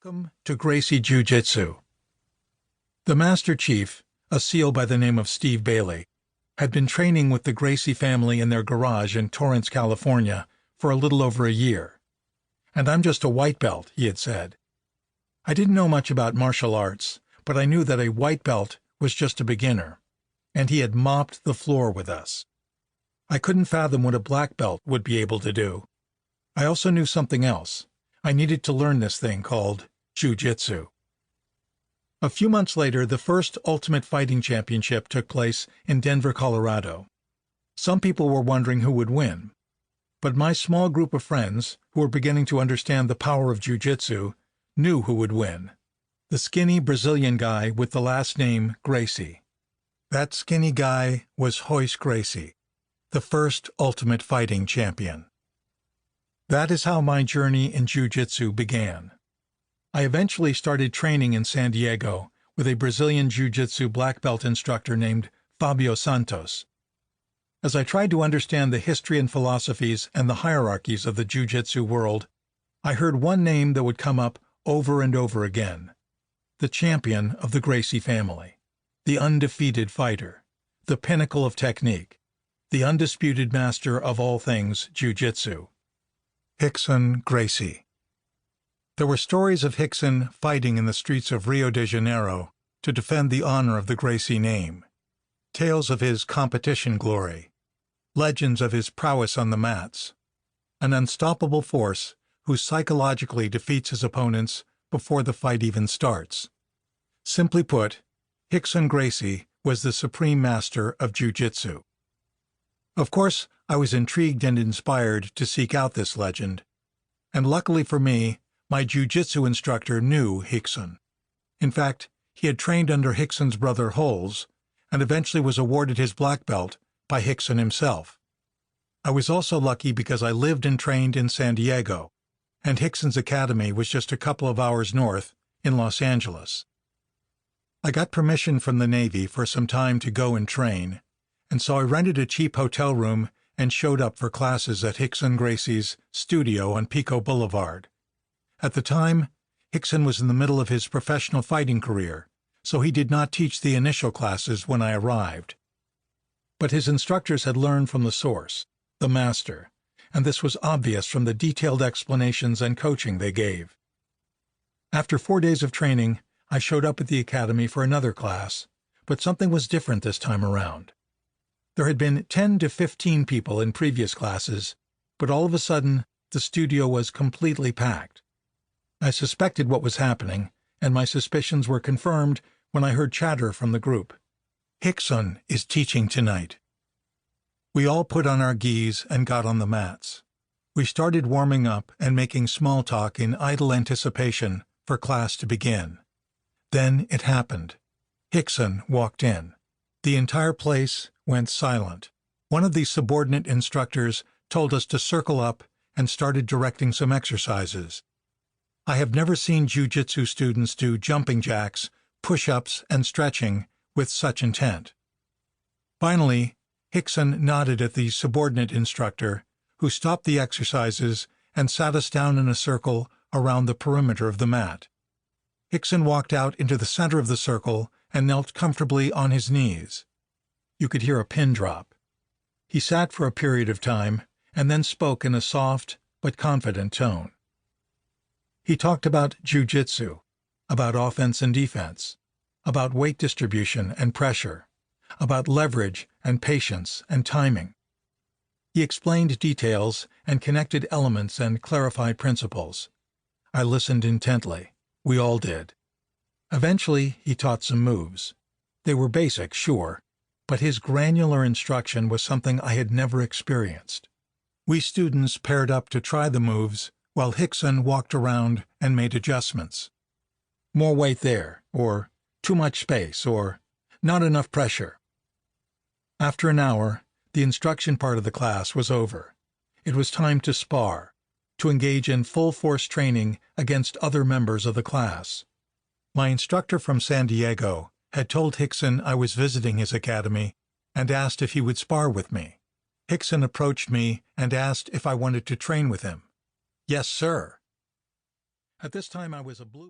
Welcome to Gracie Jiu-Jitsu. The Master Chief, a SEAL by the name of Steve Bailey, had been training with the Gracie family in their garage in Torrance, California, for a little over a year. "And I'm just a white belt," he had said. I didn't know much about martial arts, but I knew that a white belt was just a beginner, and he had mopped the floor with us. I couldn't fathom what a black belt would be able to do. I also knew something else. I needed to learn this thing called Jiu-Jitsu. A few months later, the first Ultimate Fighting Championship took place in Denver, Colorado. Some people were wondering who would win, but my small group of friends, who were beginning to understand the power of Jiu-Jitsu, knew who would win: the skinny Brazilian guy with the last name Gracie. That skinny guy was Royce Gracie, the first Ultimate Fighting Champion. That is how my journey in Jiu-Jitsu began. I eventually started training in San Diego with a Brazilian Jiu-Jitsu black belt instructor named Fabio Santos. As I tried to understand the history and philosophies and the hierarchies of the Jiu-Jitsu world, I heard one name that would come up over and over again: the champion of the Gracie family, the undefeated fighter, the pinnacle of technique, the undisputed master of all things Jiu-Jitsu. Rickson Gracie. There were stories of Rickson fighting in the streets of Rio de Janeiro to defend the honor of the Gracie name, tales of his competition glory, legends of his prowess on the mats, an unstoppable force who psychologically defeats his opponents before the fight even starts. Simply put, Rickson Gracie was the supreme master of Jiu-Jitsu. Of course, I was intrigued and inspired to seek out this legend, and luckily for me, my Jiu-Jitsu instructor knew Rickson. In fact, he had trained under Rickson's brother Holes, and eventually was awarded his black belt by Rickson himself. I was also lucky because I lived and trained in San Diego, and Rickson's academy was just a couple of hours north in Los Angeles. I got permission from the Navy for some time to go and train, and so I rented a cheap hotel room and showed up for classes at Rickson Gracie's studio on Pico Boulevard. At the time, Rickson was in the middle of his professional fighting career, so he did not teach the initial classes when I arrived. But his instructors had learned from the source, the master, and this was obvious from the detailed explanations and coaching they gave. After 4 days of training, I showed up at the academy for another class, but something was different this time around. There had been 10 to 15 people in previous classes, but all of a sudden the studio was completely packed. I suspected what was happening, and my suspicions were confirmed when I heard chatter from the group. "Rickson is teaching tonight." We all put on our gis and got on the mats. We started warming up and making small talk in idle anticipation for class to begin. Then it happened. Rickson walked in. The entire place went silent. One of the subordinate instructors told us to circle up and started directing some exercises. I have never seen Jiu-Jitsu students do jumping jacks, push-ups, and stretching with such intent. Finally, Rickson nodded at the subordinate instructor, who stopped the exercises and sat us down in a circle around the perimeter of the mat. Rickson walked out into the center of the circle and knelt comfortably on his knees. You could hear a pin drop. He sat for a period of time and then spoke in a soft but confident tone. He talked about Jiu-Jitsu, about offense and defense, about weight distribution and pressure, about leverage and patience and timing. He explained details and connected elements and clarified principles. I listened intently. We all did. Eventually, he taught some moves. They were basic, sure, but his granular instruction was something I had never experienced. We students paired up to try the moves while Rickson walked around and made adjustments. More weight there, or too much space, or not enough pressure. After an hour, the instruction part of the class was over. It was time to spar, to engage in full-force training against other members of the class. My instructor from San Diego had told Rickson I was visiting his academy and asked if he would spar with me. Rickson approached me and asked if I wanted to train with him. "Yes, sir." At this time I was a blue belt.